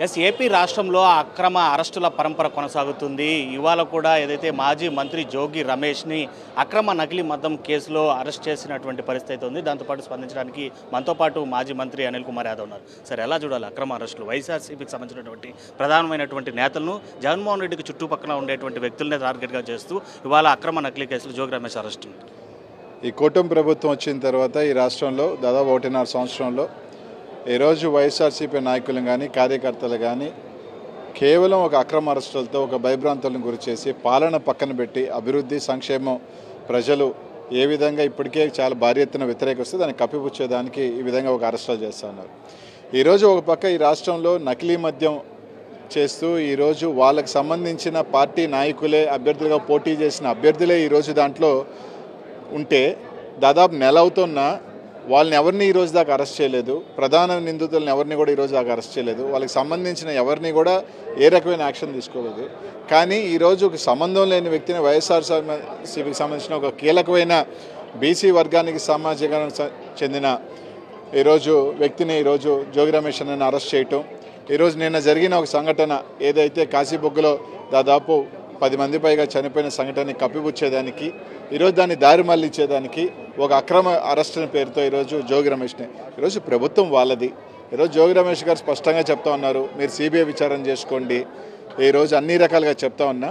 AP రాష్ట్రంలో అక్రమ అరెస్టుల పరంపర కొనసాగుతుంది. ఇవాళ కూడా ఏదైతే మాజీ మంత్రి జోగి రమేష్ని అక్రమ నకిలీ మద్యం కేసులో అరెస్ట్ చేసినటువంటి పరిస్థితి ఉంది. దాంతోపాటు స్పందించడానికి మనతో పాటు మాజీ మంత్రి అనిల్ కుమార్ యాదవ్ ఉన్నారు. సరే, ఎలా చూడాలి అక్రమ అరెస్టులు? వైఎస్ఆర్సీపీకి సంబంధించినటువంటి ప్రధానమైనటువంటి నేతలను జగన్మోహన్ రెడ్డికి చుట్టుపక్కల ఉండేటువంటి వ్యక్తులనే టార్గెట్గా చేస్తూ ఇవాళ అక్రమ నకిలీ కేసులు జోగి రమేష్ అరెస్ట్. ఈ కూటమి ప్రభుత్వం వచ్చిన తర్వాత ఈ రాష్ట్రంలో దాదాపు 1.5 సంవత్సరంలో ఈరోజు వైఎస్ఆర్సీపీ నాయకులు కానీ కార్యకర్తలు కానీ కేవలం ఒక అక్రమ అరెస్టులతో ఒక భయభ్రాంతులను గురిచేసి పాలన పక్కన పెట్టి అభివృద్ధి సంక్షేమం ప్రజలు ఏ విధంగా ఇప్పటికే చాలా భారీ ఎత్తున వ్యతిరేకిస్తే దాన్ని కప్పిపుచ్చేదానికి ఈ విధంగా ఒక అరెస్టులు చేస్తున్నారు. ఈరోజు ఒక పక్క ఈ రాష్ట్రంలో నకిలీ మద్యం చేస్తూ ఈరోజు వాళ్ళకి సంబంధించిన పార్టీ నాయకులే అభ్యర్థులుగా పోటీ చేసిన అభ్యర్థులే ఈరోజు దాంట్లో ఉంటే దాదాపు నెల అవుతున్నా వాళ్ళని ఎవరిని ఈరోజు దాకా అరెస్ట్ చేయలేదు. ప్రధాన నిందితులను ఎవరిని కూడా ఈరోజు దాకా అరెస్ట్ చేయలేదు. వాళ్ళకి సంబంధించిన ఎవరిని కూడా ఏ రకమైన యాక్షన్ తీసుకోలేదు. కానీ ఈరోజు ఒక సంబంధం లేని వ్యక్తిని వైఎస్ఆర్సీపీకి సంబంధించిన ఒక కీలకమైన బీసీ వర్గానికి సామాజికానికి చెందిన ఈరోజు వ్యక్తిని ఈరోజు జోగి రమేష్ అని అరెస్ట్ చేయటం, ఈరోజు నిన్న జరిగిన ఒక సంఘటన ఏదైతే కాశీబొగ్గులో దాదాపు 10 మంది పైగా చనిపోయిన సంఘటనని కప్పిపుచ్చేదానికి ఈరోజు దాన్ని దారి మళ్లించేదానికి ఒక అక్రమ అరెస్టుల పేరుతో ఈరోజు జోగి రమేష్ని ఈరోజు ప్రభుత్వం వాళ్ళది. ఈరోజు జోగి రమేష్ గారు స్పష్టంగా చెప్తా ఉన్నారు, మీరు సిబిఐ విచారణ చేసుకోండి. ఈరోజు అన్ని రకాలుగా చెప్తా ఉన్నా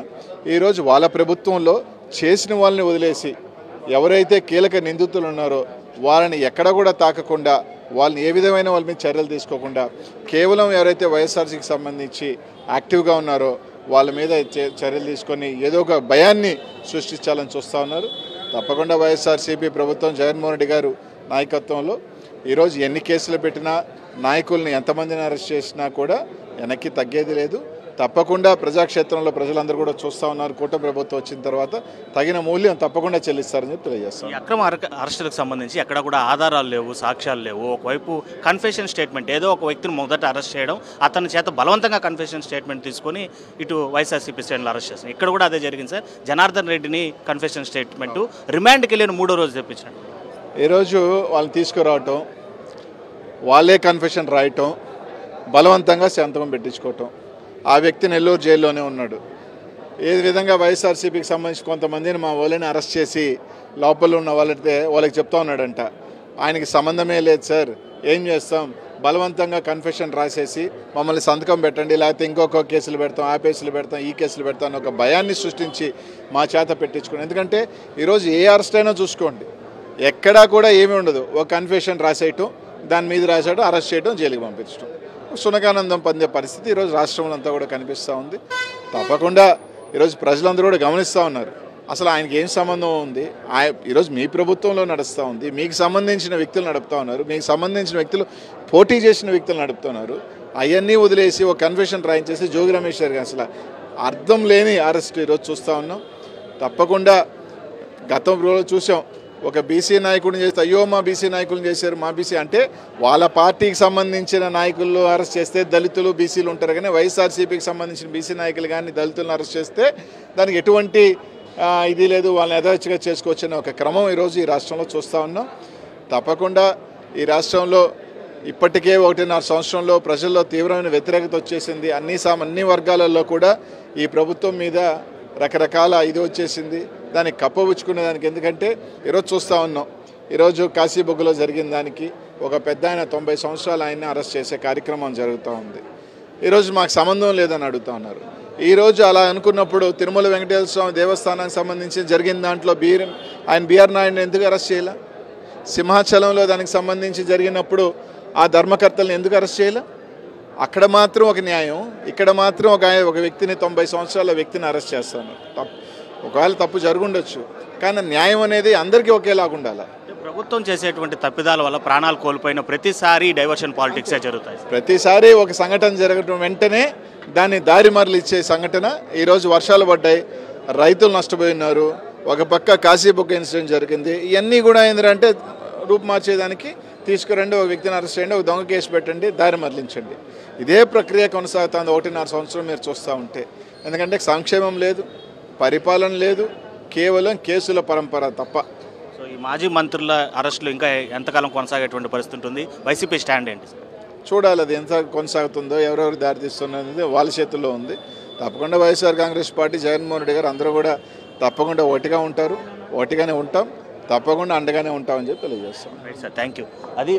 ఈరోజు వాళ్ళ ప్రభుత్వంలో చేసిన వాళ్ళని వదిలేసి ఎవరైతే కీలక నిందితులు ఉన్నారో వాళ్ళని ఎక్కడ కూడా తాకకుండా వాళ్ళని ఏ విధమైన వాళ్ళ మీద చర్యలు తీసుకోకుండా కేవలం ఎవరైతే వైఎస్ఆర్సీకి సంబంధించి యాక్టివ్గా ఉన్నారో వాళ్ళ మీద చర్యలు తీసుకొని ఏదో ఒక భయాన్ని సృష్టించాలని చూస్తూ ఉన్నారు. తప్పకుండా వైఎస్ఆర్సీపీ ప్రభుత్వం జగన్మోహన్ రెడ్డి గారు నాయకత్వంలో ఈరోజు ఎన్ని కేసులు పెట్టినా నాయకుల్ని ఎంతమందిని అరెస్ట్ చేసినా కూడా వెనక్కి తగ్గేది లేదు. తప్పకుండా ప్రజాక్షేత్రంలో ప్రజలందరూ కూడా చూస్తూ ఉన్నారు. కూటమి ప్రభుత్వం వచ్చిన తర్వాత తగిన మూల్యం తప్పకుండా చెల్లిస్తారని చెప్పి తెలియజేస్తాం. అక్రమ అరెస్టులకు సంబంధించి ఎక్కడ కూడా ఆధారాలు లేవు, సాక్ష్యాలు లేవు. ఒకవైపు కన్ఫెషన్ స్టేట్మెంట్, ఏదో ఒక వ్యక్తిని మొదట అరెస్ట్ చేయడం, అతని చేత బలవంతంగా కన్ఫెషన్ స్టేట్మెంట్ తీసుకొని ఇటు వైఎస్ఆర్సీపీ శ్రేణులు అరెస్ట్ చేస్తాం. ఇక్కడ కూడా అదే జరిగింది సార్. జనార్దన్ రెడ్డిని కన్ఫెషన్ స్టేట్మెంట్ రిమాండ్కి వెళ్ళిన 3వ రోజు తెప్పించాడు. ఈరోజు వాళ్ళని తీసుకురావటం, వాళ్ళే కన్ఫెషన్ రాయటం, బలవంతంగా సంతకం పెట్టించుకోవటం. ఆ వ్యక్తి నెల్లూరు జైల్లోనే ఉన్నాడు. ఏ విధంగా వైఎస్ఆర్సీపీకి సంబంధించి కొంతమందిని మా వాళ్ళని అరెస్ట్ చేసి లోపల ఉన్న వాళ్ళకి చెప్తా ఉన్నాడంట, ఆయనకి సంబంధమే లేదు సార్, ఏం చేస్తాం, బలవంతంగా కన్ఫెషన్ రాసేసి మమ్మల్ని సంతకం పెట్టండి, లేకపోతే ఇంకొక కేసులు పెడతాం, ఆ కేసులు పెడతాం, ఈ కేసులు పెడతాం అని ఒక భయాన్ని సృష్టించి మా చేత పెట్టించుకోండి. ఎందుకంటే ఈరోజు ఏ అరెస్ట్ అయినా చూసుకోండి, ఎక్కడా కూడా ఏమీ ఉండదు. ఒక కన్ఫెషన్ రాసేయటం, దాని మీద రాసేయడం, అరెస్ట్ చేయడం, జైలుకి పంపించడం, సునకానందం పొందే పరిస్థితి ఈరోజు రాష్ట్రంలో అంతా కూడా కనిపిస్తూ ఉంది. తప్పకుండా ఈరోజు ప్రజలందరూ కూడా గమనిస్తూ ఉన్నారు అసలు ఆయనకి ఏం సంబంధం ఉంది. ఈరోజు మీ ప్రభుత్వంలో నడుస్తూ ఉంది, మీకు సంబంధించిన వ్యక్తులు నడుపుతూ ఉన్నారు, మీకు సంబంధించిన వ్యక్తులు పోటీ చేసిన వ్యక్తులు నడుపుతున్నారు. అవన్నీ వదిలేసి ఒక కన్ఫెషన్ రాయించేసి జోగి రమేష్ గారికి అసలు అర్థం లేని అరెస్ట్ ఈరోజు చూస్తూ ఉన్నాం. తప్పకుండా గతంలో చూసాం, ఒక బీసీ నాయకుడిని చేస్తే అయ్యో మా బీసీ నాయకులను చేశారు, మా బీసీ అంటే వాళ్ళ పార్టీకి సంబంధించిన నాయకులు అరెస్ట్ చేస్తే దళితులు బీసీలు ఉంటారు. కానీ వైఎస్ఆర్సీపీకి సంబంధించిన బీసీ నాయకులు కానీ దళితులను అరెస్ట్ చేస్తే దానికి ఎటువంటి ఇది లేదు, వాళ్ళని యథేచ్ఛగా చేసుకోవచ్చని ఒక క్రమం ఈరోజు ఈ రాష్ట్రంలో చూస్తూ ఉన్నాం. తప్పకుండా ఈ రాష్ట్రంలో ఇప్పటికే 1.5 సంవత్సరంలో ప్రజల్లో తీవ్రమైన వ్యతిరేకత వచ్చేసింది. అన్ని వర్గాలలో కూడా ఈ ప్రభుత్వం మీద రకరకాల ఇది వచ్చేసింది. దానికి కప్పబుచ్చుకునే దానికి, ఎందుకంటే ఈరోజు చూస్తూ ఉన్నాం, ఈరోజు కాశీబొగ్గులో జరిగిన దానికి ఒక పెద్ద ఆయన 90 సంవత్సరాలు ఆయన్ని అరెస్ట్ చేసే కార్యక్రమం జరుగుతూ ఉంది. ఈరోజు మాకు సంబంధం లేదని అడుగుతూ ఉన్నారు. ఈరోజు అలా అనుకున్నప్పుడు తిరుమల వెంకటేశ్వర స్వామి దేవస్థానానికి సంబంధించి జరిగిన దాంట్లో ఆయన బిఆర్ నాయుడిని ఎందుకు అరెస్ట్ చేయాల? సింహాచలంలో దానికి సంబంధించి జరిగినప్పుడు ఆ ధర్మకర్తలను ఎందుకు అరెస్ట్ చేయాల? అక్కడ మాత్రం ఒక న్యాయం, ఇక్కడ మాత్రం ఒక వ్యక్తిని 90 సంవత్సరాల వ్యక్తిని అరెస్ట్ చేస్తాను. ఒకవేళ తప్పు జరుగుండొచ్చు, కానీ న్యాయం అనేది అందరికీ ఒకేలాగా ఉండాలి. ప్రభుత్వం చేసేటువంటి తప్పిదాల వల్ల ప్రాణాలు కోల్పోయిన ప్రతిసారి డైవర్షన్ పాలిటిక్సే జరుగుతాయి. ప్రతిసారి ఒక సంఘటన జరగడం వెంటనే దాన్ని దారి మరలు ఇచ్చే సంఘటన. ఈరోజు వర్షాలు పడ్డాయి, రైతులు నష్టపోయినారు, ఒక పక్క కాశీబొగ్గ ఇన్సిడెంట్ జరిగింది. ఇవన్నీ కూడా ఏంటంటే రూపుమార్చేదానికి తీసుకురండి, ఒక వ్యక్తిని అరెస్ట్ చేయండి, ఒక దొంగ కేసు పెట్టండి, దారి మరలించండి. ఇదే ప్రక్రియ కొనసాగుతుంది 1.5 సంవత్సరం మీరు చూస్తూ ఉంటే. ఎందుకంటే సంక్షేమం లేదు, పరిపాలన లేదు, కేవలం కేసుల పరంపర తప్ప. సో ఈ మాజీ మంత్రుల అరెస్టులు ఇంకా ఎంతకాలం కొనసాగేటువంటి పరిస్థితి ఉంటుంది? వైసీపీ స్టాండ్ ఏంటి? చూడాలి అది ఎంత కొనసాగుతుందో, ఎవరెవరు దారితీస్తున్నది వాళ్ళ చేతుల్లో ఉంది. తప్పకుండా వైఎస్ఆర్ కాంగ్రెస్ పార్టీ, జగన్మోహన్ రెడ్డి గారు అందరూ కూడా తప్పకుండా ఒకటిగా ఉంటారు, ఒకటిగానే ఉంటాం, తప్పకుండా అండగానే ఉంటామని చెప్పి తెలియజేస్తాం. Right sir, thank you. అది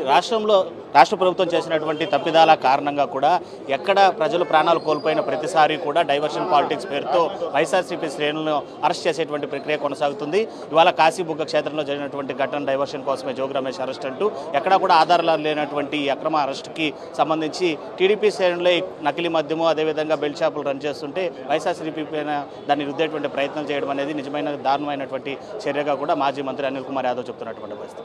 రాష్ట్ర ప్రభుత్వం చేసినటువంటి తప్పిదాల కారణంగా కూడా ఎక్కడ ప్రజలు ప్రాణాలు కోల్పోయిన ప్రతిసారి కూడా డైవర్షన్ పాలిటిక్స్ పేరుతో వైఎస్ఆర్సీపీ శ్రేణులను అరెస్ట్ చేసేటువంటి ప్రక్రియ కొనసాగుతుంది. ఇవాళ కాశీబుగ్గ క్షేత్రంలో జరిగినటువంటి ఘటన డైవర్షన్ కోసమే జోగి రమేష్ అరెస్ట్ అంటూ ఎక్కడా కూడా ఆధారాలు లేనటువంటి ఈ అక్రమ అరెస్ట్కి సంబంధించి టీడీపీ శ్రేణులే నకిలీ మద్యము అదేవిధంగా బెల్ట్ షాపులు రన్ చేస్తుంటే వైఎస్ఆర్సీపీ పైన దాన్ని రుద్దేటువంటి ప్రయత్నం చేయడం అనేది నిజమైన దారుణమైనటువంటి చర్యగా కూడా మాజీ మంత్రి అనిల్ కుమార్ యాదవ్ చెప్తున్నటువంటి పరిస్థితి.